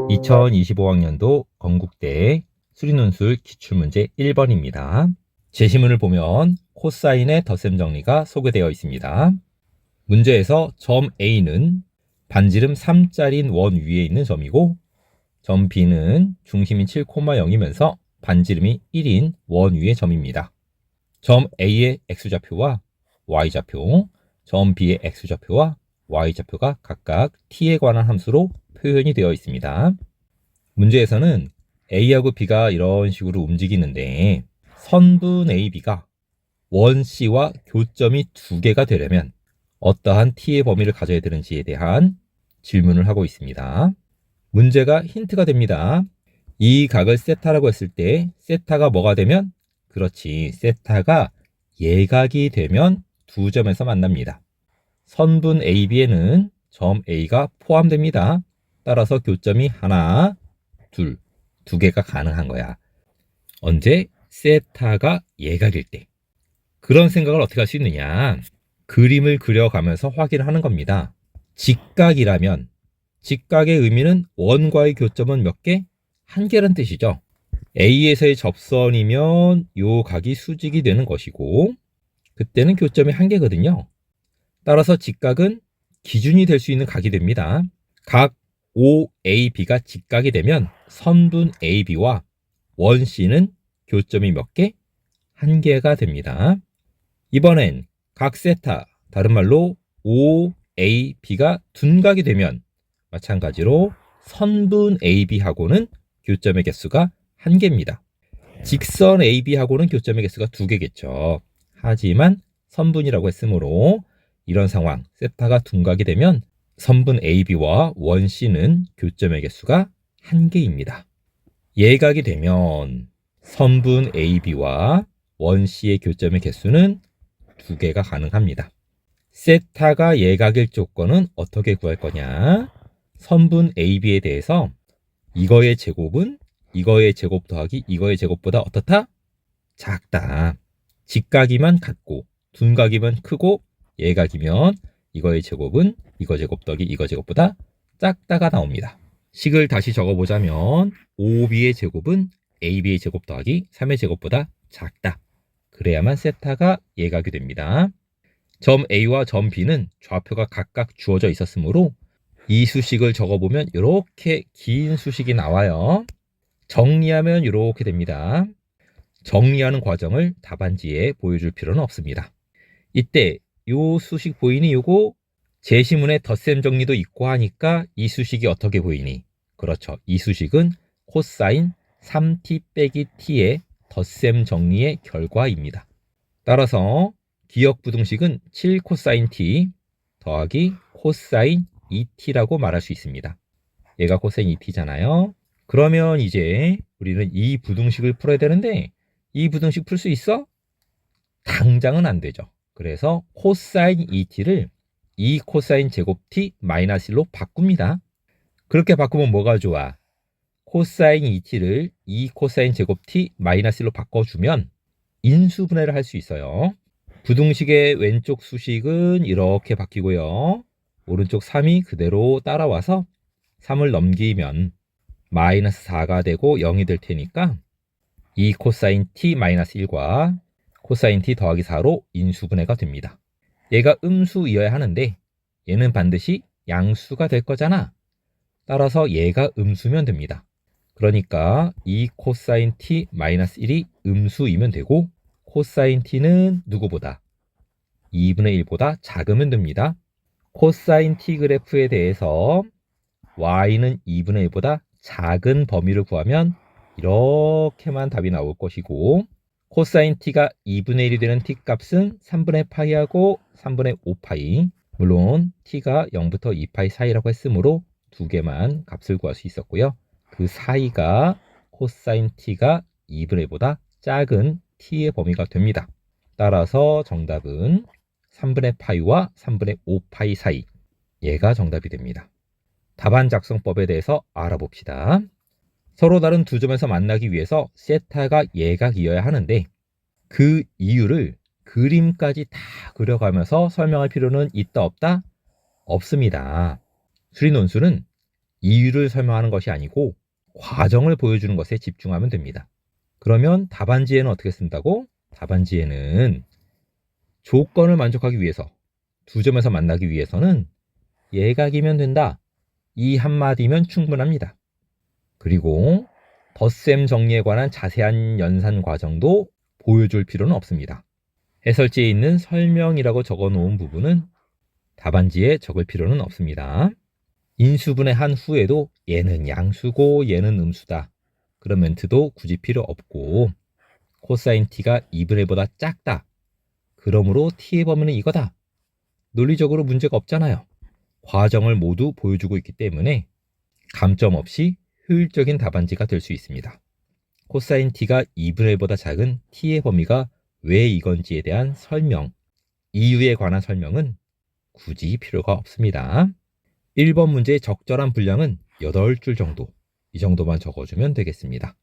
2025학년도 건국대 수리논술 기출문제 1번입니다. 제시문을 보면 코사인의 덧셈 정리가 소개되어 있습니다. 문제에서 점 A는 반지름 3짜리인 원 위에 있는 점이고 점 B는 중심이 7,0이면서 반지름이 1인 원 위의 점입니다. 점 A의 x좌표와 y좌표, 점 B의 x좌표와 y좌표가 각각 t에 관한 함수로 표현이 되어 있습니다. 문제에서는 A하고 B가 이런 식으로 움직이는데 선분 AB가 원 C와 교점이 두 개가 되려면 어떠한 t의 범위를 가져야 되는지에 대한 질문을 하고 있습니다. 문제가 힌트가 됩니다. 이 각을 세타라고 했을 때 세타가 뭐가 되면? 그렇지, 세타가 예각이 되면 두 점에서 만납니다. 선분 AB에는 점 A가 포함됩니다. 따라서 교점이 하나, 두 개가 가능한 거야. 언제? 세타가 예각일 때. 그런 생각을 어떻게 할 수 있느냐? 그림을 그려가면서 확인하는 겁니다. 직각이라면 직각의 의미는 원과의 교점은 몇 개? 한 개란 뜻이죠. A에서의 접선이면 요 각이 수직이 되는 것이고 그때는 교점이 한 개거든요. 따라서 직각은 기준이 될 수 있는 각이 됩니다. 각 OAB가 직각이 되면 선분 AB와 원 C는 교점이 몇 개? 한 개가 됩니다. 이번엔 각 세타, 다른 말로 OAB가 둔각이 되면 마찬가지로 선분 AB하고는 교점의 개수가 한 개입니다. 직선 AB하고는 교점의 개수가 두 개겠죠. 하지만 선분이라고 했으므로 이런 상황, 세타가 둔각이 되면 선분 AB와 원 C는 교점의 개수가 한 개입니다. 예각이 되면 선분 AB와 원 C의 교점의 개수는 두 개가 가능합니다. 세타가 예각일 조건은 어떻게 구할 거냐? 선분 AB에 대해서 이거의 제곱은 이거의 제곱 더하기 이거의 제곱보다 어떻다? 작다. 직각이면 같고 둔각이면 크고 예각이면 이거의 제곱은 이거 제곱 더하기 이거 제곱보다 작다가 나옵니다. 식을 다시 적어보자면 5B의 제곱은 AB의 제곱 더하기 3의 제곱보다 작다. 그래야만 세타가 예각이 됩니다. 점 A와 점 B는 좌표가 각각 주어져 있었으므로 이 수식을 적어보면 이렇게 긴 수식이 나와요. 정리하면 이렇게 됩니다. 정리하는 과정을 답안지에 보여줄 필요는 없습니다. 이때 요 수식 보이니? 요거 제시문에 덧셈 정리도 있고 하니까 이 수식이 어떻게 보이니? 그렇죠. 이 수식은 코사인 3t 빼기 t의 덧셈 정리의 결과입니다. 따라서 기억 부등식은 7 코사인 t 더하기 코사인 2t라고 말할 수 있습니다. 얘가 코사인 2t잖아요. 그러면 이제 우리는 이 부등식을 풀어야 되는데 이 부등식 풀 수 있어? 당장은 안 되죠. 그래서 코사인 2t를 2 코사인 제곱 t 마이너스 1로 바꿉니다. 그렇게 바꾸면 뭐가 좋아? 코사인 2t를 2 코사인 제곱 t 마이너스 1로 바꿔주면 인수분해를 할 수 있어요. 부등식의 왼쪽 수식은 이렇게 바뀌고요. 오른쪽 3이 그대로 따라와서 3을 넘기면 마이너스 4가 되고 0이 될 테니까 2 코사인 t 마이너스 1과 코사인 t 더하기 4로 인수분해가 됩니다. 얘가 음수이어야 하는데 얘는 반드시 양수가 될 거잖아. 따라서 얘가 음수면 됩니다. 그러니까 2 코사인 t 마이너스 1이 음수이면 되고 코사인 t는 누구보다? 2분의 1보다 작으면 됩니다. 코사인 t 그래프에 대해서 y는 2분의 1보다 작은 범위를 구하면 이렇게만 답이 나올 것이고 코사인 t가 2분의 1이 되는 t 값은 3분의 파이하고 3분의 5파이, 물론 t가 0부터 2파이 사이라고 했으므로 두 개만 값을 구할 수 있었고요. 그 사이가 코사인 t가 2분의 1보다 작은 t의 범위가 됩니다. 따라서 정답은 3분의 파이와 3분의 5파이 사이, 얘가 정답이 됩니다. 답안 작성법에 대해서 알아봅시다. 서로 다른 두 점에서 만나기 위해서 세타가 예각이어야 하는데 그 이유를 그림까지 다 그려가면서 설명할 필요는 있다 없다? 없습니다. 수리논술은 이유를 설명하는 것이 아니고 과정을 보여주는 것에 집중하면 됩니다. 그러면 답안지에는 어떻게 쓴다고? 답안지에는 조건을 만족하기 위해서, 두 점에서 만나기 위해서는 예각이면 된다. 이 한마디면 충분합니다. 그리고 덧셈 정리에 관한 자세한 연산 과정도 보여줄 필요는 없습니다. 해설지에 있는 설명이라고 적어 놓은 부분은 답안지에 적을 필요는 없습니다. 인수분해 한 후에도 얘는 양수고 얘는 음수다. 그런 멘트도 굳이 필요 없고, 코사인 t가 2분의 1보다 작다. 그러므로 t의 범위는 이거다. 논리적으로 문제가 없잖아요. 과정을 모두 보여주고 있기 때문에 감점 없이 효율적인 답안지가 될 수 있습니다. 코사인 t가 2분의 1보다 작은 t의 범위가 왜 이건지에 대한 설명, 이유에 관한 설명은 굳이 필요가 없습니다. 1번 문제의 적절한 분량은 8줄 정도, 이 정도만 적어주면 되겠습니다.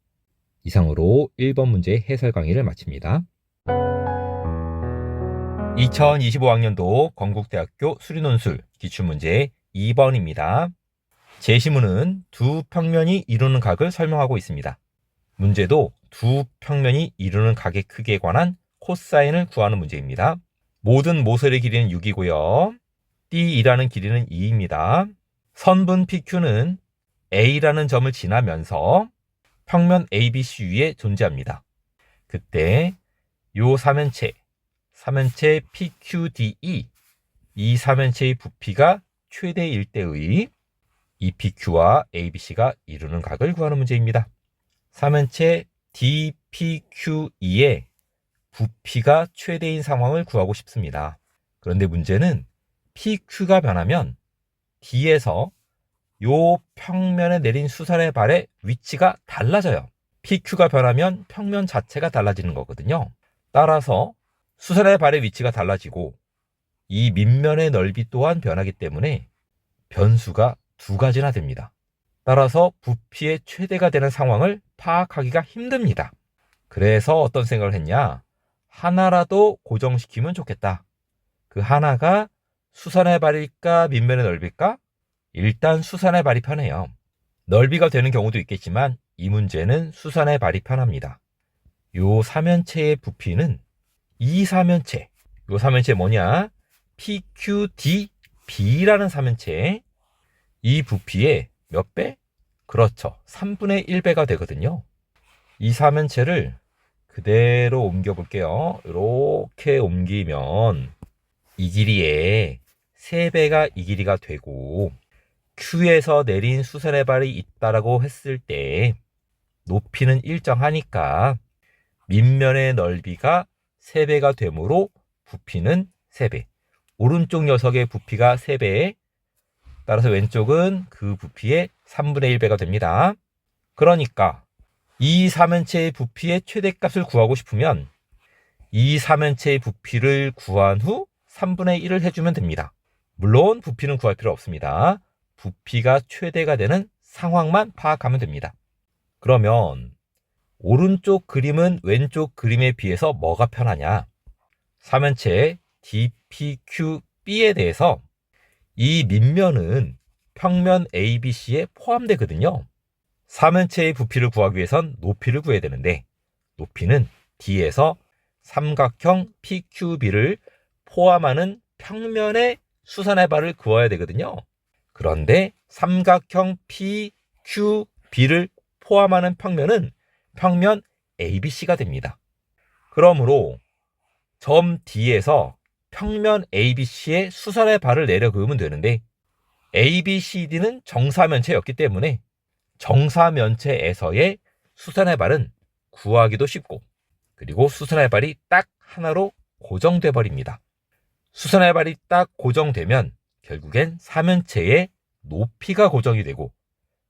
이상으로 1번 문제의 해설 강의를 마칩니다. 2025학년도 건국대학교 수리논술 기출문제 2번입니다. 제시문은 두 평면이 이루는 각을 설명하고 있습니다. 문제도 두 평면이 이루는 각의 크기에 관한 코사인을 구하는 문제입니다. 모든 모서리의 길이는 6이고요. D이라는 길이는 2입니다. 선분 PQ는 A라는 점을 지나면서 평면 ABC 위에 존재합니다. 그때 요 삼면체 PQDE, 이 삼면체의 부피가 최대일 때의 이 PQ와 ABC가 이루는 각을 구하는 문제입니다. 삼면체 DPQE의 부피가 최대인 상황을 구하고 싶습니다. 그런데 문제는 PQ가 변하면 D에서 요 평면에 내린 수선의 발의 위치가 달라져요. PQ가 변하면 평면 자체가 달라지는 거거든요. 따라서 수선의 발의 위치가 달라지고 이 밑면의 넓이 또한 변하기 때문에 변수가 두 가지나 됩니다. 따라서 부피의 최대가 되는 상황을 파악하기가 힘듭니다. 그래서 어떤 생각을 했냐? 하나라도 고정시키면 좋겠다. 그 하나가 수선의 발일까 밑면의 넓일까? 일단 수선의 발이 편해요. 넓이가 되는 경우도 있겠지만 이 문제는 수선의 발이 편합니다. 요 삼면체의 부피는 이 삼면체, 요 삼면체 뭐냐? PQDB라는 삼면체, 이 부피의 몇 배? 그렇죠. 3분의 1배가 되거든요. 이 삼면체를 그대로 옮겨 볼게요. 이렇게 옮기면 이 길이에 3배가 이 길이가 되고, Q에서 내린 수선의 발이 있다라고 했을 때 높이는 일정하니까 밑면의 넓이가 3배가 되므로 부피는 3배. 오른쪽 녀석의 부피가 3배. 따라서 왼쪽은 그 부피의 3분의 1배가 됩니다. 그러니까 이 삼면체의 부피의 최대값을 구하고 싶으면 이 삼면체의 부피를 구한 후 3분의 1을 해주면 됩니다. 물론 부피는 구할 필요 없습니다. 부피가 최대가 되는 상황만 파악하면 됩니다. 그러면 오른쪽 그림은 왼쪽 그림에 비해서 뭐가 편하냐? 삼면체 DPQB에 대해서 이 밑면은 평면 ABC에 포함되거든요. 삼면체의 부피를 구하기 위해선 높이를 구해야 되는데 높이는 D에서 삼각형 PQB를 포함하는 평면의 수선의 발을 그어야 되거든요. 그런데 삼각형 PQB를 포함하는 평면은 평면 ABC가 됩니다. 그러므로 점 D에서 평면 ABC의 수선의 발을 내려 그으면 되는데 ABCD는 정사면체였기 때문에 정사면체에서의 수선의 발은 구하기도 쉽고, 그리고 수선의 발이 딱 하나로 고정돼 버립니다. 수선의 발이 딱 고정되면 결국엔 삼면체의 높이가 고정이 되고,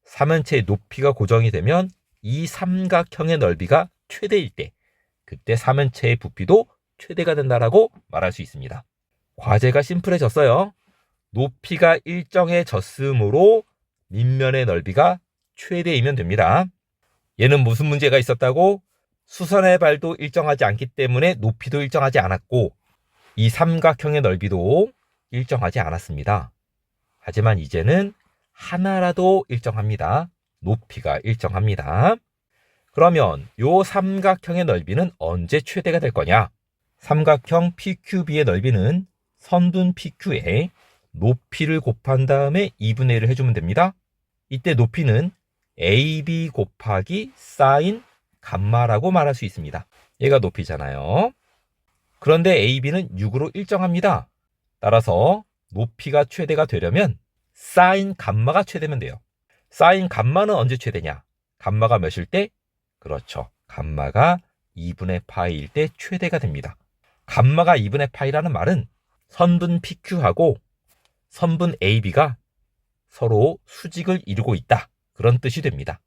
삼면체의 높이가 고정이 되면 이 삼각형의 넓이가 최대일 때 그때 삼면체의 부피도 최대가 된다라고 말할 수 있습니다. 과제가 심플해졌어요. 높이가 일정해졌으므로 밑면의 넓이가 최대이면 됩니다. 얘는 무슨 문제가 있었다고? 수선의 발도 일정하지 않기 때문에 높이도 일정하지 않았고 이 삼각형의 넓이도 일정하지 않았습니다. 하지만 이제는 하나라도 일정합니다. 높이가 일정합니다. 그러면 요 삼각형의 넓이는 언제 최대가 될 거냐? 삼각형 PQB의 넓이는 선분 PQ에 높이를 곱한 다음에 2분의 1을 해주면 됩니다. 이때 높이는 AB 곱하기 사인 감마라고 말할 수 있습니다. 얘가 높이잖아요. 그런데 AB는 6으로 일정합니다. 따라서 높이가 최대가 되려면 사인 감마가 최대면 돼요. 사인 감마는 언제 최대냐? 감마가 몇일 때? 그렇죠. 감마가 2분의 파이일 때 최대가 됩니다. 감마가 2분의 파이라는 말은 선분 PQ하고 선분 AB가 서로 수직을 이루고 있다. 그런 뜻이 됩니다.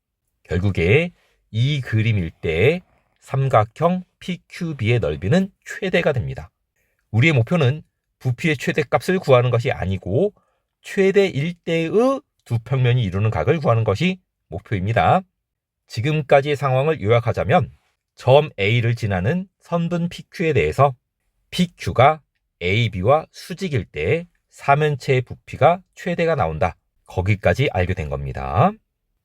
결국에 이 그림일 때 삼각형 PQB의 넓이는 최대가 됩니다. 우리의 목표는 부피의 최대값을 구하는 것이 아니고 최대 1대의 두 평면이 이루는 각을 구하는 것이 목표입니다. 지금까지의 상황을 요약하자면 점 A를 지나는 선분 PQ에 대해서 PQ가 AB와 수직일 때 사면체의 부피가 최대가 나온다. 거기까지 알게 된 겁니다.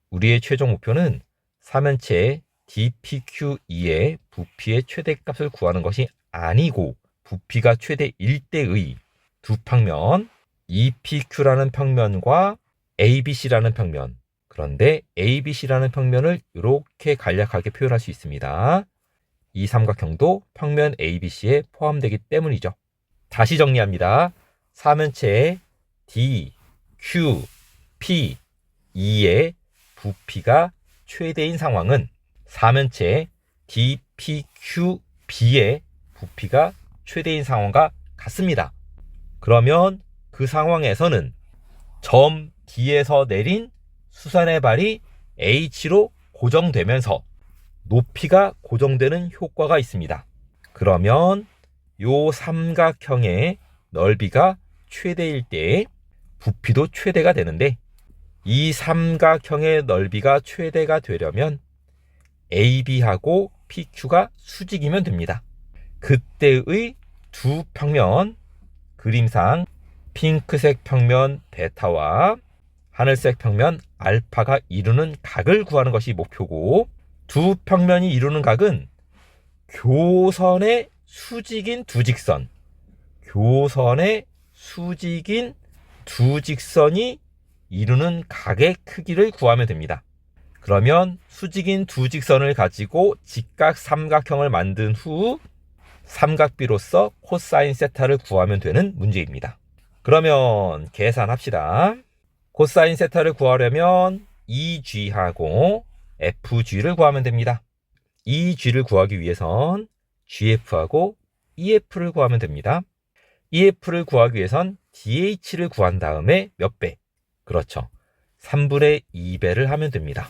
우리의 최종 목표는 사면체 DPQ2의 부피의 최대값을 구하는 것이 아니고 부피가 최대 1대의 두 평면 EPQ라는 평면과 ABC라는 평면, 그런데 ABC라는 평면을 이렇게 간략하게 표현할 수 있습니다. 이 삼각형도 평면 ABC에 포함되기 때문이죠. 다시 정리합니다. 사면체 D, Q, P, E의 부피가 최대인 상황은 사면체 DPQB의 부피가 최대인 상황과 같습니다. 그러면 그 상황에서는 점 D에서 내린 수산의 발이 H로 고정되면서 높이가 고정되는 효과가 있습니다. 그러면 요 삼각형의 넓이가 최대일 때 부피도 최대가 되는데 이 삼각형의 넓이가 최대가 되려면 AB하고 PQ가 수직이면 됩니다. 그때의 두 평면, 그림상 핑크색 평면 베타와 하늘색 평면 알파가 이루는 각을 구하는 것이 목표고, 두 평면이 이루는 각은 교선의 수직인 두 직선, 교선의 수직인 두 직선이 이루는 각의 크기를 구하면 됩니다. 그러면 수직인 두 직선을 가지고 직각 삼각형을 만든 후 삼각비로서 코사인 세타를 구하면 되는 문제입니다. 그러면 계산합시다. 코사인 세타를 구하려면 EG하고 FG를 구하면 됩니다. EG를 구하기 위해선 GF하고 EF를 구하면 됩니다. EF를 구하기 위해선 DH를 구한 다음에 몇 배? 그렇죠. 3분의 2배를 하면 됩니다.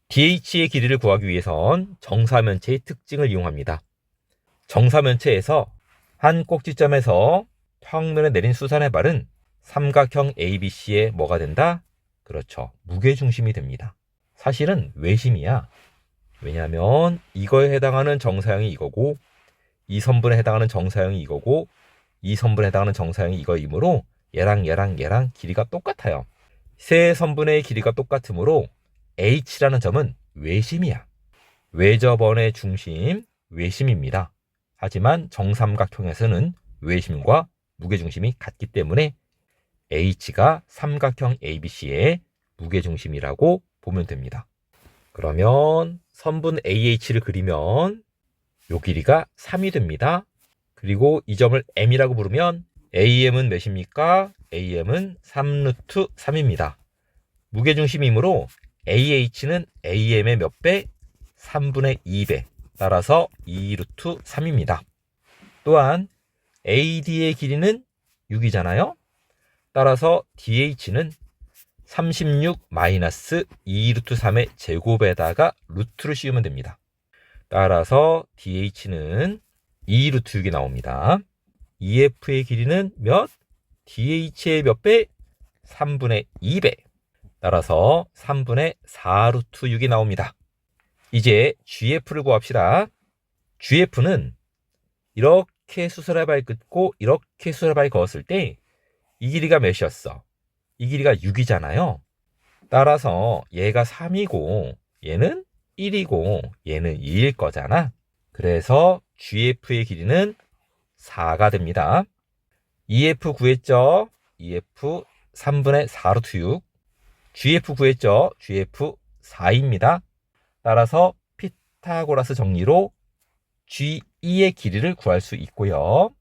DH의 길이를 구하기 위해선 정사면체의 특징을 이용합니다. 정사면체에서 한 꼭지점에서 평면에 내린 수산의 발은 삼각형 ABC에 뭐가 된다? 그렇죠. 무게중심이 됩니다. 사실은 외심이야. 왜냐하면 이거에 해당하는 정사형이 이거고, 이 선분에 해당하는 정사형이 이거고, 이 선분에 해당하는 정사형이 이거이므로 얘랑 길이가 똑같아요. 세 선분의 길이가 똑같으므로 H라는 점은 외심이야. 외접원의 중심, 외심입니다. 하지만 정삼각형에서는 외심과 무게중심이 같기 때문에 H가 삼각형 ABC의 무게중심이라고 보면 됩니다. 그러면 선분 AH를 그리면 요 길이가 3이 됩니다. 그리고 이 점을 M이라고 부르면 AM은 몇입니까? AM은 3루트 3입니다. 무게중심이므로 AH는 AM의 몇 배? 3분의 2배. 따라서 2루트 3입니다. 또한 AD의 길이는 6이잖아요. 따라서 DH는 36 마이너스 2루트 3의 제곱에다가 루트를 씌우면 됩니다. 따라서 DH는 2루트 6이 나옵니다. EF의 길이는 몇? DH의 몇 배? 3분의 2배. 따라서 3분의 4루트 6이 나옵니다. 이제 GF를 구합시다. GF는 이렇게 수설의 발 긋고 이렇게 수설의 발 그었을 때 이 길이가 몇이었어? 이 길이가 6이잖아요. 따라서 얘가 3이고 얘는 1이고 얘는 2일 거잖아. 그래서 GF의 길이는 4가 됩니다. EF 구했죠? EF 3분의 4루트 6. GF 구했죠? GF 4입니다. 따라서 피타고라스 정리로 G2의 길이를 구할 수 있고요.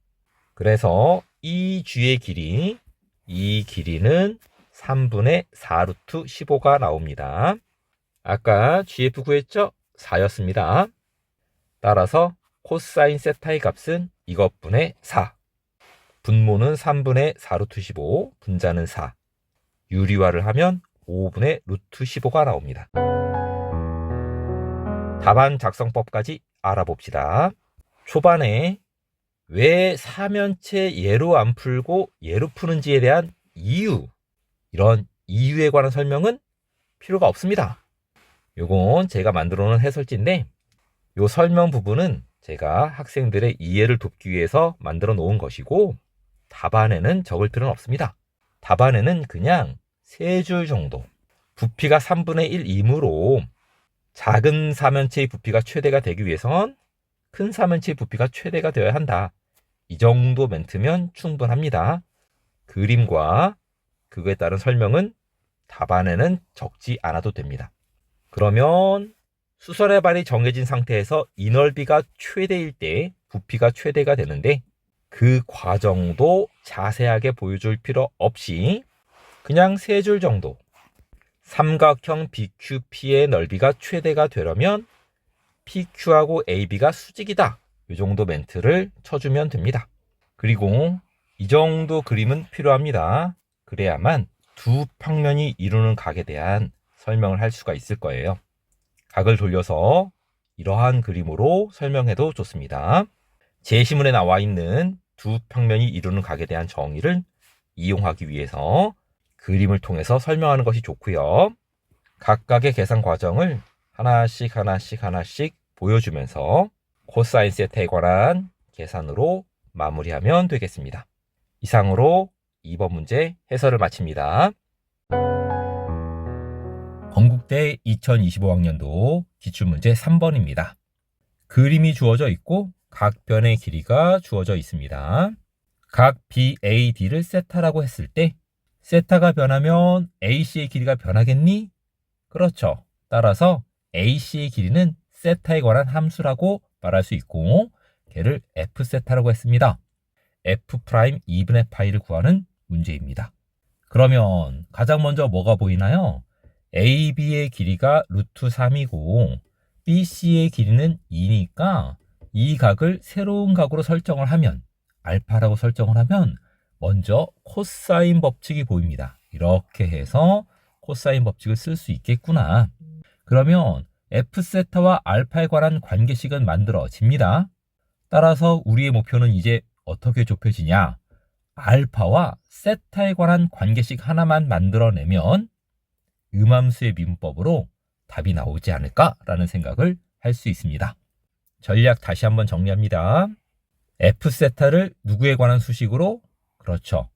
그래서 이 길이는 3분의 4루트 15가 나옵니다. 아까 GF 구했죠? 4였습니다. 따라서 코사인 세타의 값은 이것분의 4. 분모는 3분의 4루트 15, 분자는 4. 유리화를 하면 5분의 루트 15가 나옵니다. 답안 작성법까지 알아봅시다. 초반에 왜 사면체 예로 안 풀고 예로 푸는지에 대한 이유, 이런 이유에 관한 설명은 필요가 없습니다. 요건 제가 만들어 놓은 해설지인데 요 설명 부분은 제가 학생들의 이해를 돕기 위해서 만들어 놓은 것이고 답안에는 적을 필요는 없습니다. 답안에는 그냥 3줄 정도, 부피가 3분의 1이므로 작은 사면체의 부피가 최대가 되기 위해선 큰 사면체의 부피가 최대가 되어야 한다. 이 정도 멘트면 충분합니다. 그림과 그거에 따른 설명은 답안에는 적지 않아도 됩니다. 그러면 수선의 발이 정해진 상태에서 이 넓이가 최대일 때 부피가 최대가 되는데 그 과정도 자세하게 보여줄 필요 없이 그냥 3줄 정도, 삼각형 BQP의 넓이가 최대가 되려면 PQ하고 AB가 수직이다. 이 정도 멘트를 쳐주면 됩니다. 그리고 이 정도 그림은 필요합니다. 그래야만 두 평면이 이루는 각에 대한 설명을 할 수가 있을 거예요. 각을 돌려서 이러한 그림으로 설명해도 좋습니다. 제시문에 나와 있는 두 평면이 이루는 각에 대한 정의를 이용하기 위해서 그림을 통해서 설명하는 것이 좋고요. 각각의 계산 과정을 하나씩 보여주면서 코사인 세타에 관한 계산으로 마무리하면 되겠습니다. 이상으로 2번 문제 해설을 마칩니다. 건국대 2025학년도 기출문제 3번입니다. 그림이 주어져 있고 각 변의 길이가 주어져 있습니다. 각 BAD를 세타라고 했을 때 세타가 변하면 AC의 길이가 변하겠니? 그렇죠. 따라서 AC의 길이는 세타에 관한 함수라고 말할 수 있고 걔를 F세타라고 했습니다. F' 2분의 파이를 구하는 문제입니다. 그러면 가장 먼저 뭐가 보이나요? AB의 길이가 루트 3이고 BC의 길이는 2니까 이 각을 새로운 각으로 설정을 하면 알파라고 설정을 하면 먼저 코사인 법칙이 보입니다. 이렇게 해서 코사인 법칙을 쓸 수 있겠구나. 그러면 F세타와 알파에 관한 관계식은 만들어집니다. 따라서 우리의 목표는 이제 어떻게 좁혀지냐? 알파와 세타에 관한 관계식 하나만 만들어내면 음함수의 미분법으로 답이 나오지 않을까라는 생각을 할 수 있습니다. 전략 다시 한번 정리합니다. F세타를 누구에 관한 수식으로? 그렇죠.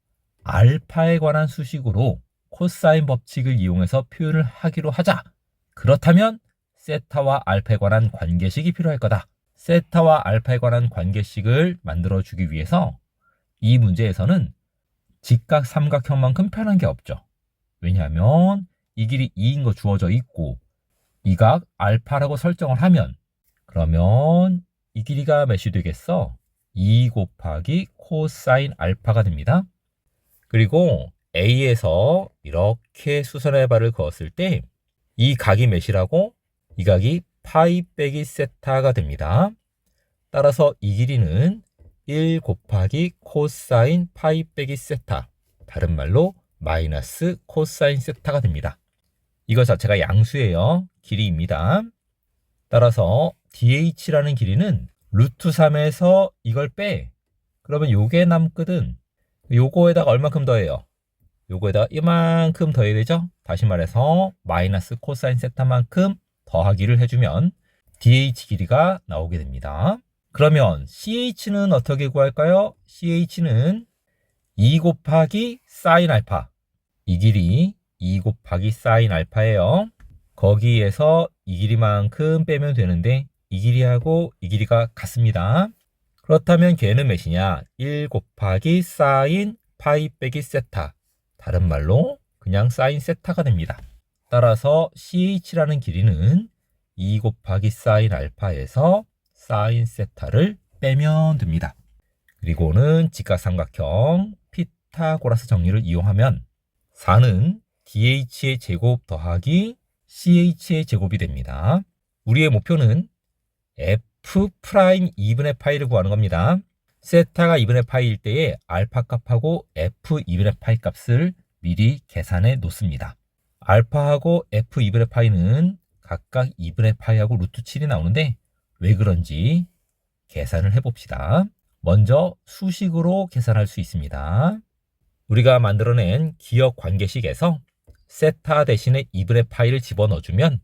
알파에 관한 수식으로 코사인 법칙을 이용해서 표현을 하기로 하자. 그렇다면 세타와 알파에 관한 관계식이 필요할 거다. 세타와 알파에 관한 관계식을 만들어주기 위해서 이 문제에서는 직각 삼각형만큼 편한 게 없죠. 왜냐하면 이 길이 2인 거 주어져 있고 이 각 알파라고 설정을 하면 그러면 이 길이가 몇이 되겠어? 2 곱하기 코사인 알파가 됩니다. 그리고 A에서 이렇게 수선의 발을 그었을 때 이 각이 몇이라고? 이 각이 파이 빼기 세타가 됩니다. 따라서 이 길이는 1 곱하기 코사인 파이 빼기 세타, 다른 말로 마이너스 코사인 세타가 됩니다. 이거 자체가 양수예요. 길이입니다. 따라서 DH라는 길이는 루트 3에서 이걸 빼. 그러면 요게 남거든. 요거에다가 얼마큼 더해요? 요거에다가 이만큼 더해야 되죠? 다시 말해서 마이너스 코사인 세타만큼 더하기를 해주면 DH 길이가 나오게 됩니다. 그러면 CH는 어떻게 구할까요? CH는 2 곱하기 사인 알파. 이 길이 2 곱하기 사인 알파예요. 거기에서 이 길이만큼 빼면 되는데 이 길이하고 이 길이가 같습니다. 그렇다면 걔는 몇이냐? 1 곱하기 사인 파이 빼기 세타. 다른 말로 그냥 사인 세타가 됩니다. 따라서 CH라는 길이는 2 곱하기 사인 알파에서 사인 세타를 빼면 됩니다. 그리고는 직각삼각형 피타고라스 정리를 이용하면 4는 DH의 제곱 더하기 CH의 제곱이 됩니다. 우리의 목표는 F 프라임 2분의 파이를 구하는 겁니다. 세타가 2분의 파이일 때에 알파 값하고 F 2분의 파이 값을 미리 계산해 놓습니다. 알파하고 F 2분의 파이는 각각 2분의 파이하고 루트 7이 나오는데 왜 그런지 계산을 해봅시다. 먼저 수식으로 계산할 수 있습니다. 우리가 만들어낸 기억 관계식에서 세타 대신에 2분의 파이를 집어넣어주면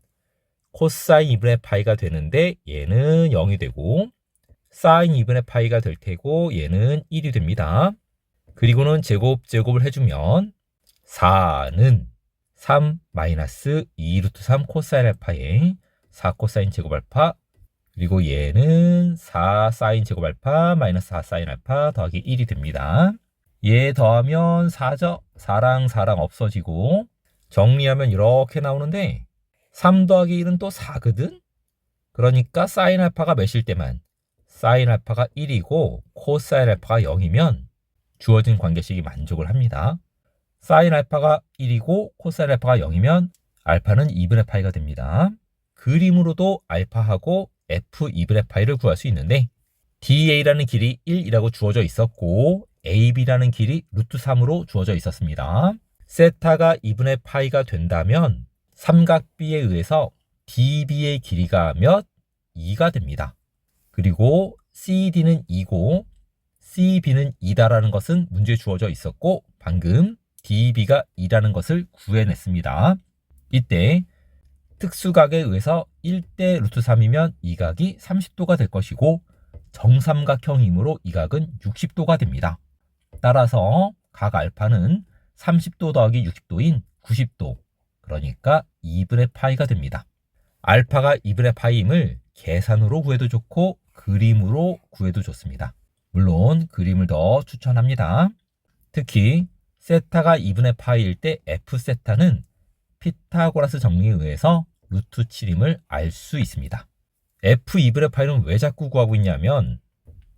코사인 2분의 파이가 되는데 얘는 0이 되고 사인 2분의 파이가 될 테고 얘는 1이 됩니다. 그리고는 제곱을 해주면 4는 3 마이너스 2 루트 3 코사인 알파에 4 코사인 제곱 알파 그리고 얘는 4 사인 제곱 알파 마이너스 4 사인 알파 더하기 1이 됩니다. 얘 더하면 4죠. 4랑 4랑 없어지고 정리하면 이렇게 나오는데 3 더하기 1은 또 4거든? 그러니까 사인 알파가 몇일 때만 사인 알파가 1이고 코사인 알파가 0이면 주어진 관계식이 만족을 합니다. 사인 알파가 1이고 코사인 알파가 0이면 알파는 2분의 파이가 됩니다. 그림으로도 알파하고 F 2분의 파이를 구할 수 있는데 DA라는 길이 1이라고 주어져 있었고 AB라는 길이 루트 3으로 주어져 있었습니다. 세타가 2분의 파이가 된다면 삼각비에 의해서 DB의 길이가 몇? 2가 됩니다. 그리고 CD는 2고 CB는 2다라는 것은 문제에 주어져 있었고 방금 DB가 2라는 것을 구해냈습니다. 이때 특수각에 의해서 1대 루트 3이면 이 각이 30도가 될 것이고 정삼각형이므로 이 각은 60도가 됩니다. 따라서 각 알파는 30도 더하기 60도인 90도 그러니까 2분의 파이가 됩니다. 알파가 2분의 파이임을 계산으로 구해도 좋고 그림으로 구해도 좋습니다. 물론 그림을 더 추천합니다. 특히 세타가 2분의 파이일 때 F 세타는 피타고라스 정리에 의해서 루트 7임을 알 수 있습니다. F 2분의 파이는 왜 자꾸 구하고 있냐면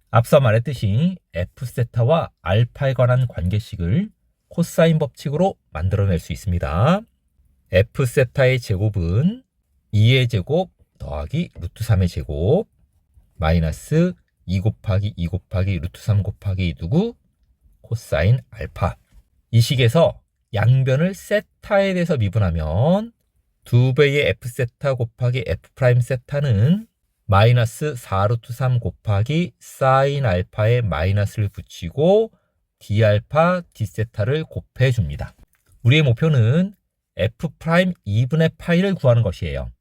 앞서 말했듯이 F 세타와 알파에 관한 관계식을 코사인 법칙으로 만들어낼 수 있습니다. F 세타의 제곱은 2의 제곱 더하기 루트 3의 제곱 마이너스 2 곱하기 2 곱하기 루트 3 곱하기 누구? 코사인 알파. 이 식에서 양변을 세타에 대해서 미분하면 2배의 F 세타 곱하기 F 프라임 세타는 마이너스 4 루트 3 곱하기 사인 알파에 마이너스를 붙이고 D 알파 D 세타를 곱해 줍니다. 우리의 목표는 F 프라임 2분의 파이를 구하는 것이에요.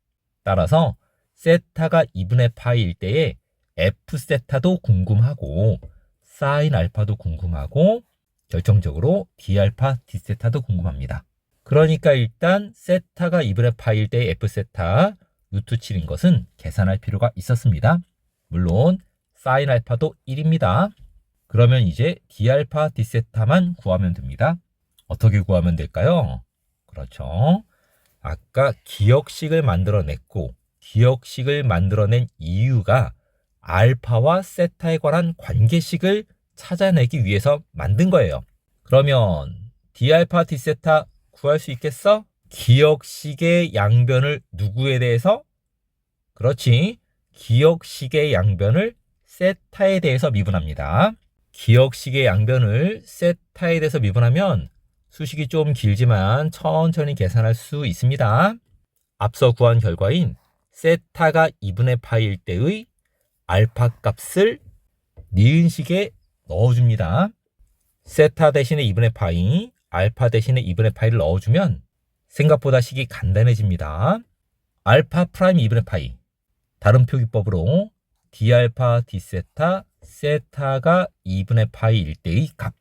따라서 세타가 2분의 파이일 때에 F 세타도 궁금하고 사인 알파도 궁금하고 결정적으로 D 알파 D 세타도 궁금합니다. 그러니까 일단 세타가 2분의 파이일 때의 F 세타 루트 7인 것은 계산할 필요가 있었습니다. 물론 사인 알파도 1입니다. 그러면 이제 D 알파 D 세타만 구하면 됩니다. 어떻게 구하면 될까요? 그렇죠. 아까 기억식을 만들어냈고 기억식을 만들어낸 이유가 알파와 세타에 관한 관계식을 찾아내기 위해서 만든 거예요. 그러면 D 알파 D 세타 구할 수 있겠어? 기억식의 양변을 누구에 대해서? 그렇지. 기억식의 양변을 세타에 대해서 미분합니다. 기억식의 양변을 세타에 대해서 미분하면 수식이 좀 길지만 천천히 계산할 수 있습니다. 앞서 구한 결과인 세타가 2분의 파이일 때의 알파 값을 니은식에 넣어줍니다. 세타 대신에 2분의 파이, 알파 대신에 2분의 파이를 넣어주면 생각보다 식이 간단해집니다. 알파 프라임 2분의 파이, 다른 표기법으로 D 알파 D 세타, 세타가 2분의 파이일 때의 값,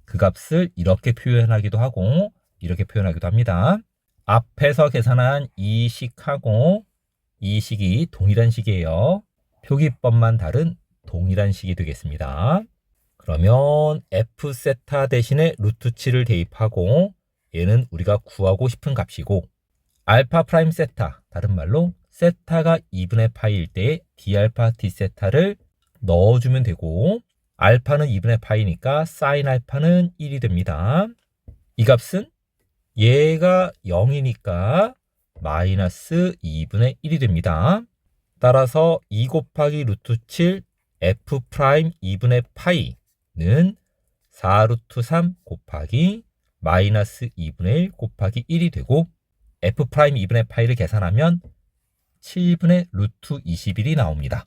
그 값을 이렇게 표현하기도 하고 이렇게 표현하기도 합니다. 앞에서 계산한 이 식하고 이 식이 동일한 식이에요. 표기법만 다른 동일한 식이 되겠습니다. 그러면 f 세타 대신에 루트 7을 대입하고 얘는 우리가 구하고 싶은 값이고 알파 프라임 세타, 다른 말로 세타가 2분의 파이일 때 d알파 d세타를 넣어주면 되고 알파는 2분의 파이니까 사인 알파는 1이 됩니다. 이 값은 얘가 0이니까 마이너스 2분의 1이 됩니다. 따라서 2 곱하기 루트 7 f 프라임 2분의 파이는 4 루트 3 곱하기 마이너스 2분의 1 곱하기 1이 되고 f 프라임 2분의 파이를 계산하면 7분의 루트 21이 나옵니다.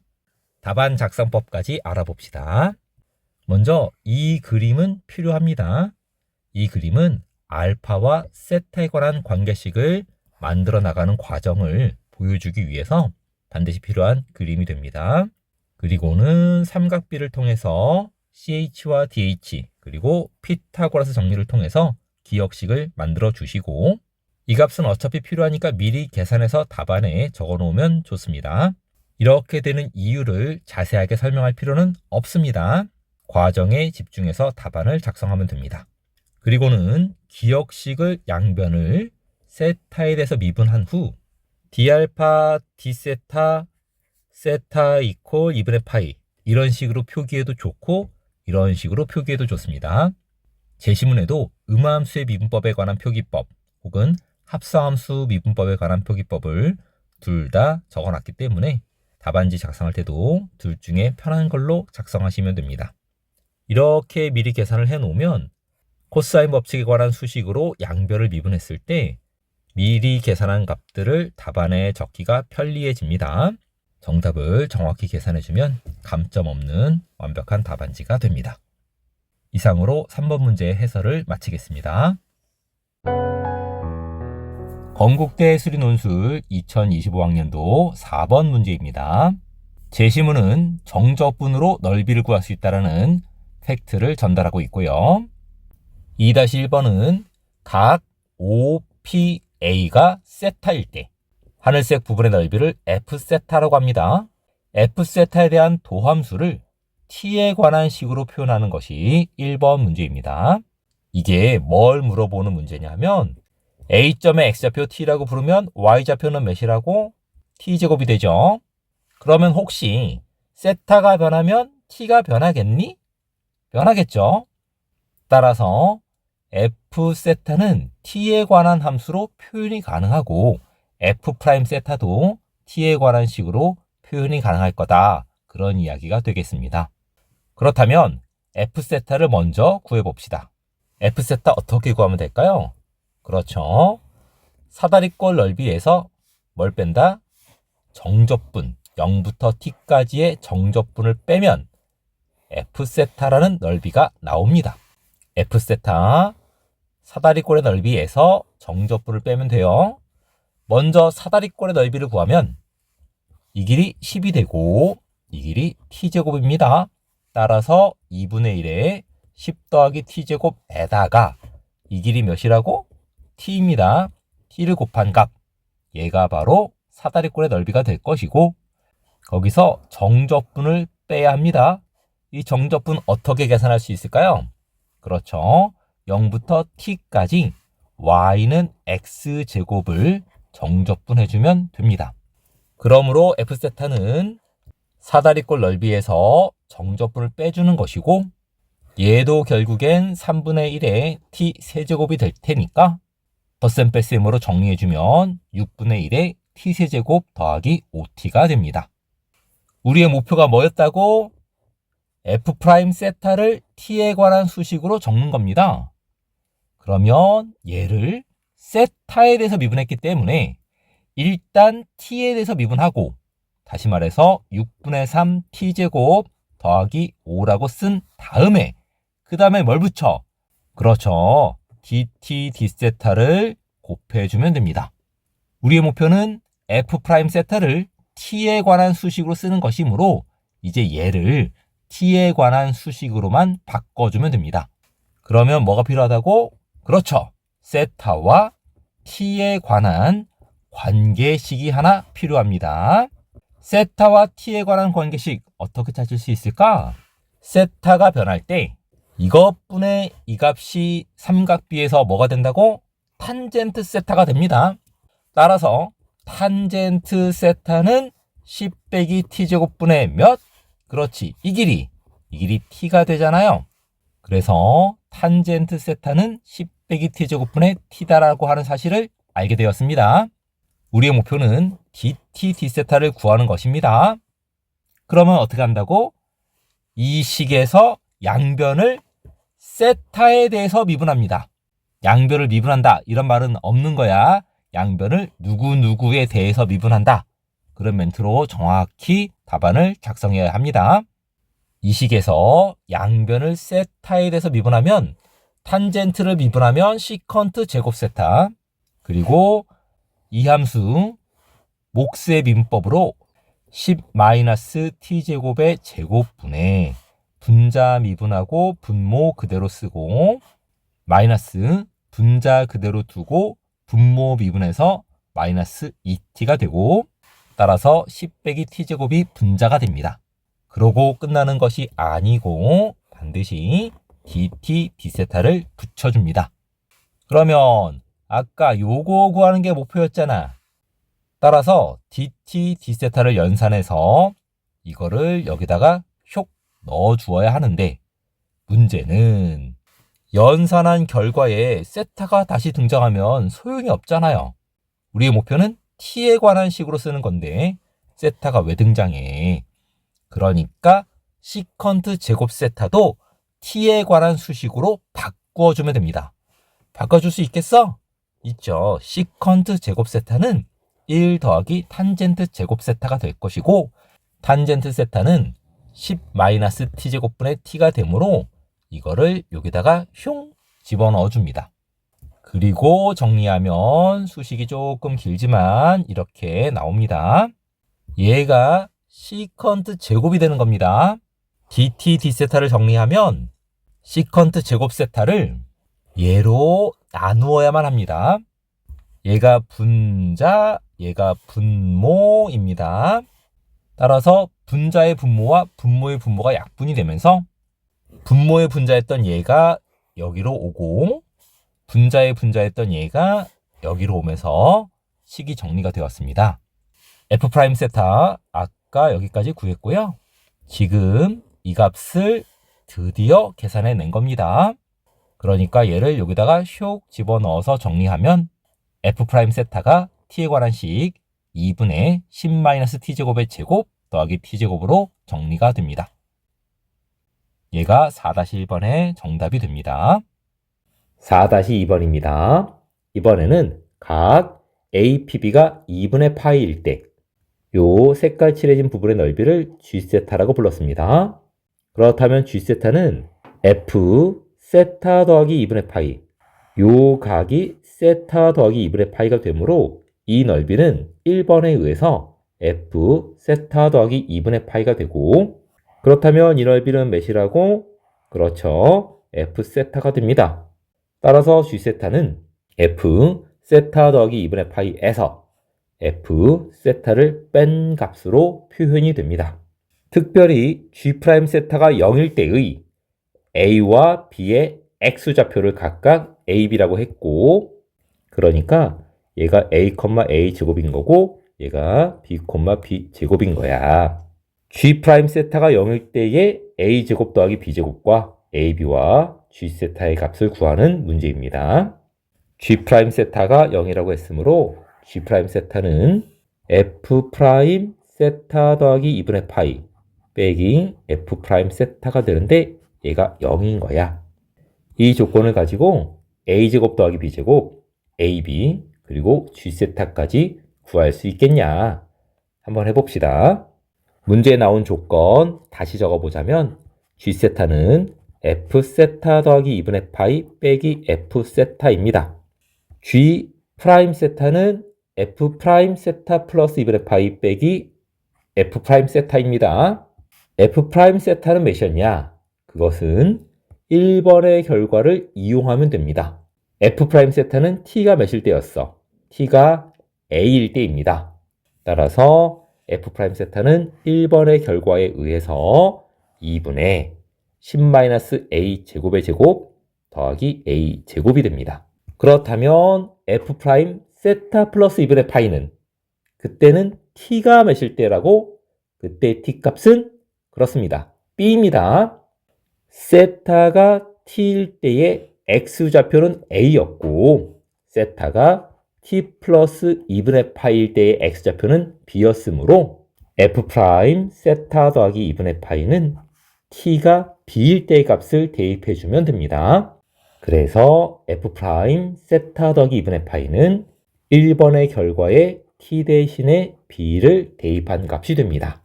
답안 작성법까지 알아봅시다. 먼저 이 그림은 필요합니다. 이 그림은 알파와 세타에 관한 관계식을 만들어 나가는 과정을 보여주기 위해서 반드시 필요한 그림이 됩니다. 그리고는 삼각비를 통해서 CH와 DH 그리고 피타고라스 정리를 통해서 기억식을 만들어 주시고 이 값은 어차피 필요하니까 미리 계산해서 답안에 적어 놓으면 좋습니다. 이렇게 되는 이유를 자세하게 설명할 필요는 없습니다. 과정에 집중해서 답안을 작성하면 됩니다. 그리고는 기억식을 양변을 세타에 대해서 미분한 후 d알파 d세타 세타 이퀄 2분의 파이 이런 식으로 표기해도 좋고 이런 식으로 표기해도 좋습니다. 제시문에도 음함수의 미분법에 관한 표기법 혹은 합성함수 미분법에 관한 표기법을 둘 다 적어놨기 때문에 답안지 작성할 때도 둘 중에 편한 걸로 작성하시면 됩니다. 이렇게 미리 계산을 해놓으면 코사인 법칙에 관한 수식으로 양변을 미분했을 때 미리 계산한 값들을 답안에 적기가 편리해집니다. 정답을 정확히 계산해주면 감점 없는 완벽한 답안지가 됩니다. 이상으로 3번 문제 해설을 마치겠습니다. 건국대 수리논술 2025학년도 4번 문제입니다. 제시문은 정적분으로 넓이를 구할 수 있다는 팩트를 전달하고 있고요. 2-1번은 각 OPA가 세타일 때 하늘색 부분의 넓이를 F세타라고 합니다. F세타에 대한 도함수를 T에 관한 식으로 표현하는 것이 1번 문제입니다. 이게 뭘 물어보는 문제냐면 A점의 X좌표 T라고 부르면 Y좌표는 몇이라고? T제곱이 되죠. 그러면 혹시 세타가 변하면 T가 변하겠니? 변하겠죠. 따라서 F세타는 T에 관한 함수로 표현이 가능하고 F'세타도 T에 관한 식으로 표현이 가능할 거다. 그런 이야기가 되겠습니다. 그렇다면 F세타를 먼저 구해봅시다. F세타 어떻게 구하면 될까요? 그렇죠. 사다리꼴 넓이에서 뭘 뺀다? 정적분, 0부터 t까지의 정적분을 빼면 F세타라는 넓이가 나옵니다. F세타, 사다리꼴의 넓이에서 정적분을 빼면 돼요. 먼저 사다리꼴의 넓이를 구하면 이 길이 10이 되고 이 길이 t제곱입니다. 따라서 2분의 1에 10 더하기 t제곱에다가 이 길이 몇이라고? t입니다. t를 곱한 값, 얘가 바로 사다리꼴의 넓이가 될 것이고 거기서 정적분을 빼야 합니다. 이 정적분 어떻게 계산할 수 있을까요? 그렇죠. 0부터 t까지 y는 x제곱을 정적분 해주면 됩니다. 그러므로 F세타는 사다리꼴 넓이에서 정적분을 빼주는 것이고 얘도 결국엔 3분의 1의 t 세제곱이 될 테니까 덧셈 뺄셈으로 정리해주면 6분의 1의 t세제곱 더하기 5t가 됩니다. 우리의 목표가 뭐였다고? F'세타를 t에 관한 수식으로 적는 겁니다. 그러면 얘를 세타에 대해서 미분했기 때문에 일단 t에 대해서 미분하고 다시 말해서 6분의 3 t제곱 더하기 5라고 쓴 다음에 그 다음에 뭘 붙여? 그렇죠. dt d세타를 곱해주면 됩니다. 우리의 목표는 F'세타를 t에 관한 수식으로 쓰는 것이므로 이제 얘를 t에 관한 수식으로만 바꿔주면 됩니다. 그러면 뭐가 필요하다고? 그렇죠. 세타와 t에 관한 관계식이 하나 필요합니다. 세타와 t에 관한 관계식 어떻게 찾을 수 있을까? 세타가 변할 때 이것분의 이 값이 삼각비에서 뭐가 된다고? 탄젠트 세타가 됩니다. 따라서 탄젠트 세타는 10 빼기 t제곱분의 몇? 그렇지, 이 길이 t가 되잖아요. 그래서 탄젠트 세타는 10 빼기 t제곱분의 t다라고 하는 사실을 알게 되었습니다. 우리의 목표는 dt d세타를 구하는 것입니다. 그러면 어떻게 한다고? 이 식에서 양변을 세타에 대해서 미분합니다. 양변을 미분한다 이런 말은 없는 거야. 양변을 누구누구에 대해서 미분한다. 그런 멘트로 정확히 답안을 작성해야 합니다. 이 식에서 양변을 세타에 대해서 미분하면 탄젠트를 미분하면 시컨트 제곱 세타, 그리고 이 함수 목수의 민법으로 10-t제곱의 제곱분에 분자 미분하고 분모 그대로 쓰고 마이너스 분자 그대로 두고 분모 미분해서 마이너스 2t가 되고, 따라서 10 빼기 t제곱이 분자가 됩니다. 그러고 끝나는 것이 아니고 반드시 dt d세타를 붙여줍니다. 그러면 아까 요거 구하는 게 목표였잖아. 따라서 dt d세타를 연산해서 이거를 여기다가 휙 넣어주어야 하는데, 문제는 연산한 결과에 세타가 다시 등장하면 소용이 없잖아요. 우리의 목표는 t에 관한 식으로 쓰는 건데 세타가 왜 등장해? 그러니까 시컨트 제곱 세타도 t에 관한 수식으로 바꿔주면 됩니다. 바꿔줄 수 있겠어? 있죠. 시컨트 제곱 세타는 1 더하기 탄젠트 제곱 세타가 될 것이고, 탄젠트 세타는 10-t제곱분의 t가 되므로 이거를 여기다가 흉 집어넣어 줍니다. 그리고 정리하면 수식이 조금 길지만 이렇게 나옵니다. 얘가 시컨트 제곱이 되는 겁니다. dt d세타를 정리하면 시컨트 제곱 세타를 얘로 나누어야만 합니다. 얘가 분자, 얘가 분모입니다. 따라서 분자의 분모와 분모의 분모가 약분이 되면서 분모의 분자였던 얘가 여기로 오고 분자의 분자였던 얘가 여기로 오면서 식이 정리가 되었습니다. f' 세타 아까 여기까지 구했고요. 지금 이 값을 드디어 계산해 낸 겁니다. 그러니까 얘를 여기다가 슉 집어넣어서 정리하면 f' 세타가 t에 관한 식 2분의 10-t제곱의 제곱 더하기 t제곱으로 정리가 됩니다. 얘가 4-1번의 정답이 됩니다. 4-2번입니다. 이번에는 각 APB가 2분의 파이일 때 요 색깔 칠해진 부분의 넓이를 G세타라고 불렀습니다. 그렇다면 G세타는 F 세타 더하기 2분의 파이, 요 각이 세타 더하기 2분의 파이가 되므로 이 넓이는 1번에 의해서 F 세타 더하기 2분의 파이가 되고, 그렇다면 이 넓이는 몇이라고? 그렇죠. F 세타가 됩니다. 따라서 G세타는 F 세타 더하기 2분의 파이에서 F 세타를 뺀 값으로 표현이 됩니다. 특별히 G' 세타가 0일 때의 A와 B의 X좌표를 각각 AB라고 했고, 그러니까 얘가 A, A 제곱인 거고 얘가 B, B 제곱인 거야. G' 세타가 0일 때의 A 제곱 더하기 B 제곱과 AB와 G 세타의 값을 구하는 문제입니다. G' 세타가 0이라고 했으므로 G' 세타는 F' 세타 더하기 2분의 파이 빼기 F' 세타가 되는데 얘가 0인 거야. 이 조건을 가지고 A제곱 더하기 B제곱, AB, 그리고 G세타까지 구할 수 있겠냐? 한번 해봅시다. 문제에 나온 조건 다시 적어보자면 G세타는 F세타 더하기 2분의 파이 빼기 F세타입니다. G'세타는 F'세타 플러스 2분의 파이 빼기 F'세타입니다. F'세타는 몇이었냐? 그것은 1번의 결과를 이용하면 됩니다. F' 세타는 t가 몇일 때였어? t가 a일 때입니다. 따라서 F' 세타는 1번의 결과에 의해서 2분의 10-a 제곱의 제곱 더하기 a 제곱이 됩니다. 그렇다면 F' 세타 플러스 2분의 파이는 그때는 t가 몇일 때라고? 그때 t 값은 그렇습니다. b입니다. 세타가 t일 때의 x좌표는 a였고 세타가 t 플러스 2분의 파이일 때의 x좌표는 b였으므로 f' 세타 더하기 2분의 파이는 t가 b일 때의 값을 대입해주면 됩니다. 그래서 f' 세타 더하기 2분의 파이는 1번의 결과에 t 대신에 b를 대입한 값이 됩니다.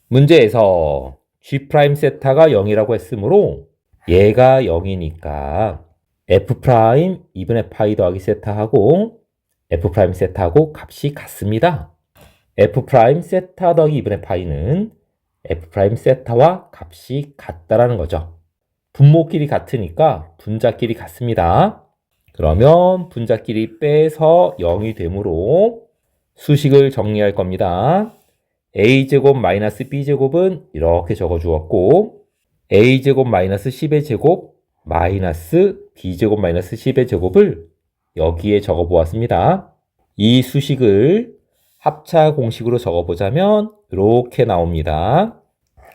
문제에서 g' 세타가 0이라고 했으므로 얘가 0이니까 f' 2분의 파이 더하기 세타하고 f' 세타하고 값이 같습니다. f' 세타 더하기 2분의 파이는 f' 세타와 값이 같다라는 거죠. 분모끼리 같으니까 분자끼리 같습니다. 그러면 분자끼리 빼서 0이 되므로 수식을 정리할 겁니다. a제곱 마이너스 b제곱은 이렇게 적어주었고 a제곱 마이너스 10의 제곱 마이너스 b제곱 마이너스 10의 제곱을 여기에 적어보았습니다. 이 수식을 합차 공식으로 적어보자면 이렇게 나옵니다.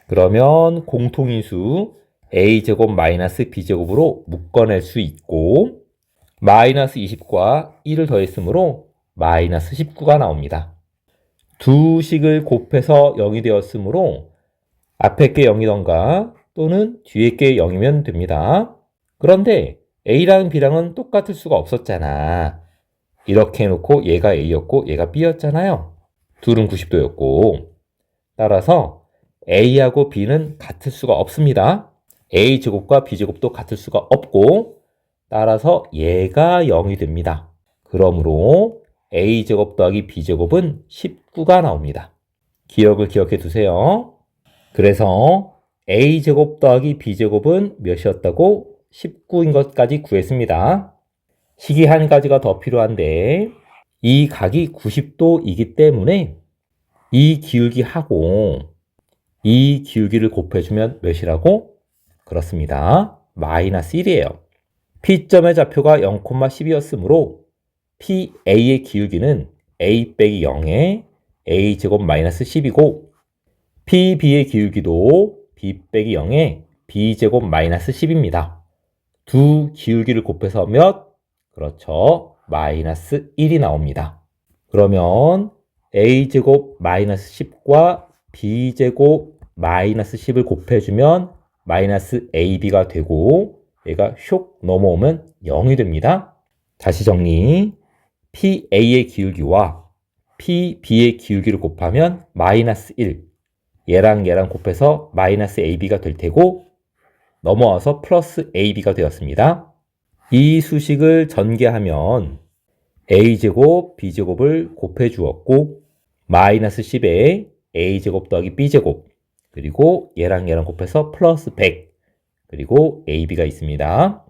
그러면 공통인수 a제곱 마이너스 b제곱으로 묶어낼 수 있고 마이너스 20과 1을 더했으므로 마이너스 19가 나옵니다. 두 식을 곱해서 0이 되었으므로 앞에 게 0이던가 또는 뒤에 게 0이면 됩니다. 그런데 A랑 B랑은 똑같을 수가 없었잖아. 이렇게 해놓고 얘가 A였고 얘가 B였잖아요. 둘은 90도였고. 따라서 A하고 B는 같을 수가 없습니다. A제곱과 B제곱도 같을 수가 없고 따라서 얘가 0이 됩니다. 그러므로 A제곱 더하기 B제곱은 19가 나옵니다. 기억을 기억해 두세요. 그래서 A제곱 더하기 B제곱은 몇이었다고? 19인 것까지 구했습니다. 식이 한 가지가 더 필요한데 이 각이 90도이기 때문에 이 기울기하고 이 기울기를 곱해주면 몇이라고? 그렇습니다. 마이너스 1이에요. P점의 좌표가 0,12였으므로 PA의 기울기는 A 빼기 0에 A제곱 마이너스 10이고 PB의 기울기도 B 빼기 0에 B제곱 마이너스 10입니다. 두 기울기를 곱해서 몇? 그렇죠. 마이너스 1이 나옵니다. 그러면 A제곱 마이너스 10과 B제곱 마이너스 10을 곱해주면 마이너스 AB가 되고 얘가 슉 넘어오면 0이 됩니다. 다시 정리. PA의 기울기와 PB의 기울기를 곱하면 마이너스 1. 얘랑 얘랑 곱해서 마이너스 AB가 될 테고 넘어와서 플러스 AB가 되었습니다. 이 수식을 전개하면 A제곱, B제곱을 곱해 주었고 마이너스 10에 A제곱 더하기 B제곱 그리고 얘랑 얘랑 곱해서 플러스 100 그리고 AB가 있습니다.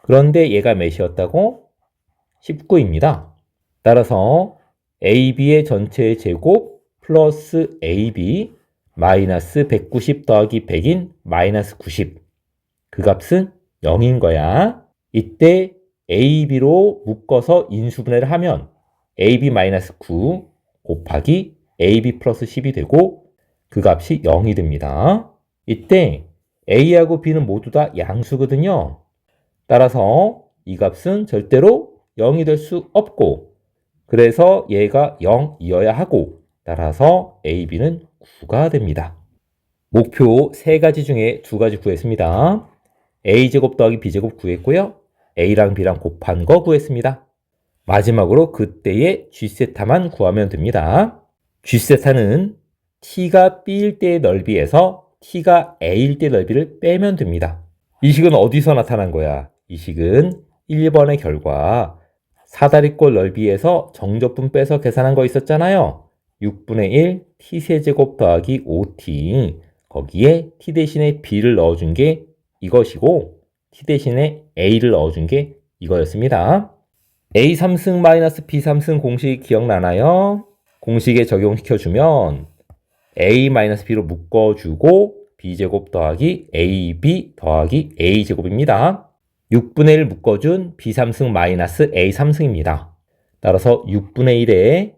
그런데 얘가 몇이었다고? 19입니다. 따라서 AB의 전체의 제곱 플러스 AB 마이너스 190 더하기 100인 마이너스 90. 그 값은 0인 거야. 이때 AB로 묶어서 인수분해를 하면 AB 마이너스 9 곱하기 AB 플러스 10이 되고 그 값이 0이 됩니다. 이때 A하고 B는 모두 다 양수거든요. 따라서 이 값은 절대로 0이 될 수 없고 그래서 얘가 0이어야 하고 따라서 AB는 9가 됩니다. 목표 3가지 중에 2가지 구했습니다. A제곱 더하기 B제곱 구했고요. A랑 B랑 곱한 거 구했습니다. 마지막으로 그때의 G세타만 구하면 됩니다. G세타는 T가 B일 때의 넓이에서 T가 A일 때의 넓이를 빼면 됩니다. 이 식은 어디서 나타난 거야? 이 식은 1번의 결과 사다리꼴 넓이에서 정적분 빼서 계산한 거 있었잖아요. 6분의 1 T세제곱 더하기 5T 거기에 T 대신에 B를 넣어준 게 이것이고 T 대신에 A를 넣어준 게 이거였습니다. A 3승 마이너스 B 3승 공식 기억나나요? 공식에 적용시켜주면 A 마이너스 B로 묶어주고 B제곱 더하기 AB 더하기 A제곱입니다. 6분의 1 묶어준 B 3승 마이너스 A 3승입니다. 따라서 6분의 1에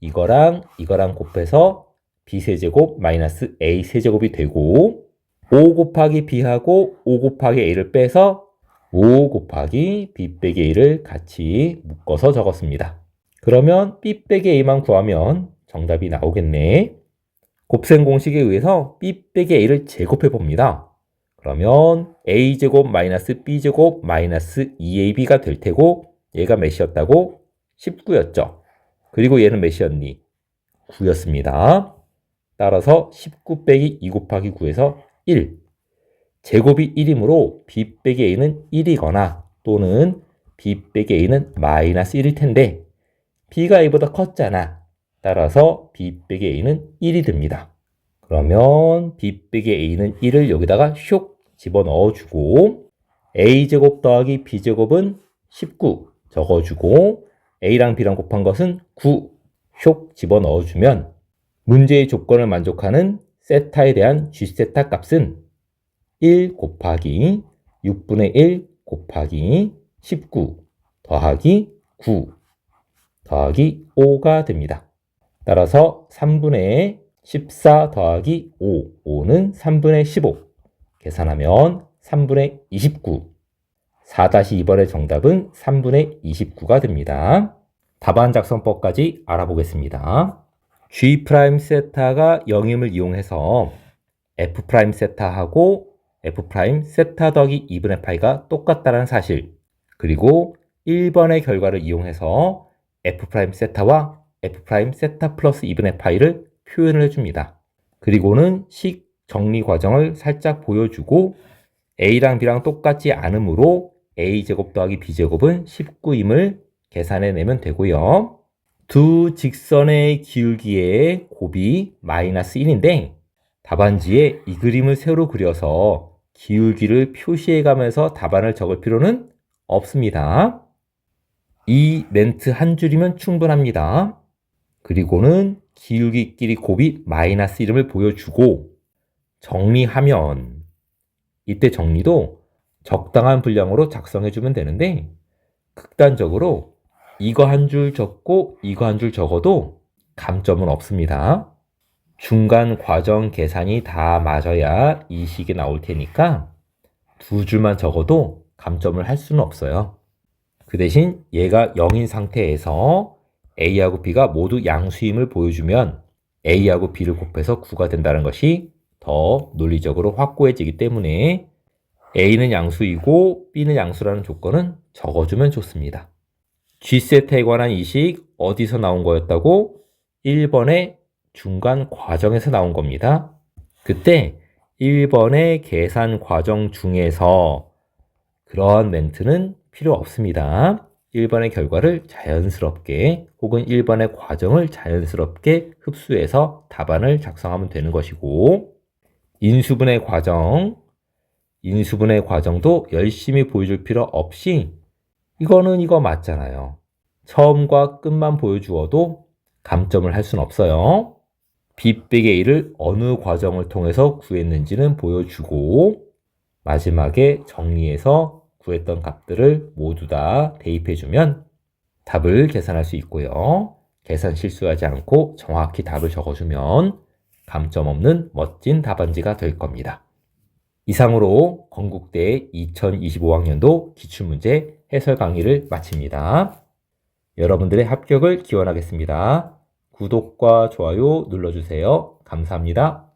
이거랑 곱해서 B세제곱 마이너스 A세제곱이 되고 5 곱하기 B하고 5 곱하기 A를 빼서 5 곱하기 B 빼기 A를 같이 묶어서 적었습니다. 그러면 B 빼기 A만 구하면 정답이 나오겠네. 곱셈 공식에 의해서 B 빼기 A를 제곱해 봅니다. 그러면 A제곱 마이너스 B제곱 마이너스 2AB가 될 테고 얘가 몇이었다고? 19였죠. 그리고 얘는 몇이었니? 9였습니다. 따라서 19 빼기 2 곱하기 9에서 1. 제곱이 1이므로 B 빼기 A는 1이거나 또는 B 빼기 A는 마이너스 1일 텐데 B가 A보다 컸잖아. 따라서 B 빼기 A는 1이 됩니다. 그러면 B 빼기 A는 1을 여기다가 슉 집어넣어주고 A제곱 더하기 B제곱은 19 적어주고 A랑 B랑 곱한 것은 9 슉 집어넣어주면 문제의 조건을 만족하는 세타에 대한 G세타 값은 1 곱하기 6분의 1 곱하기 19 더하기 9 더하기 5가 됩니다. 따라서 3분의 14 더하기 5, 5는 3분의 15 계산하면 3분의 29 4-2번의 정답은 3분의 29가 됩니다. 답안 작성법까지 알아보겠습니다. G' 세타가 0임을 이용해서 F' 세타하고 F' 세타 더하기 2분의 파이가 똑같다는 사실 그리고 1번의 결과를 이용해서 F' 세타와 F' 세타 플러스 2분의 파이를 표현을 해줍니다. 그리고는 식 정리 과정을 살짝 보여주고 A랑 B랑 똑같지 않으므로 A제곱 더하기 B제곱은 19임을 계산해내면 되고요. 두 직선의 기울기의 곱이 마이너스 1인데 답안지에 이 그림을 세로 그려서 기울기를 표시해가면서 답안을 적을 필요는 없습니다. 이 멘트 한 줄이면 충분합니다. 그리고는 기울기끼리 곱이 마이너스 1임을 보여주고 정리하면 이때 정리도 적당한 분량으로 작성해주면 되는데 극단적으로 이거 한 줄 적고 이거 한 줄 적어도 감점은 없습니다. 중간 과정 계산이 다 맞아야 이 식이 나올 테니까 두 줄만 적어도 감점을 할 수는 없어요. 그 대신 얘가 0인 상태에서 A하고 B가 모두 양수임을 보여주면 A하고 B를 곱해서 9가 된다는 것이 더 논리적으로 확고해지기 때문에 A는 양수이고 B는 양수라는 조건은 적어주면 좋습니다. G세타에 관한 이 식 어디서 나온 거였다고? 1번의 중간 과정에서 나온 겁니다. 그때 1번의 계산 과정 중에서 그러한 멘트는 필요 없습니다. 1번의 결과를 자연스럽게 혹은 1번의 과정을 자연스럽게 흡수해서 답안을 작성하면 되는 것이고 인수분해 과정도 열심히 보여줄 필요 없이 이거는 이거 맞잖아요. 처음과 끝만 보여주어도 감점을 할 수는 없어요. B 빼기 A를 어느 과정을 통해서 구했는지는 보여주고 마지막에 정리해서 구했던 값들을 모두 다 대입해주면 답을 계산할 수 있고요. 계산 실수하지 않고 정확히 답을 적어주면 감점 없는 멋진 답안지가 될 겁니다. 이상으로 건국대 2025학년도 기출문제 해설 강의를 마칩니다. 여러분들의 합격을 기원하겠습니다. 구독과 좋아요 눌러주세요. 감사합니다.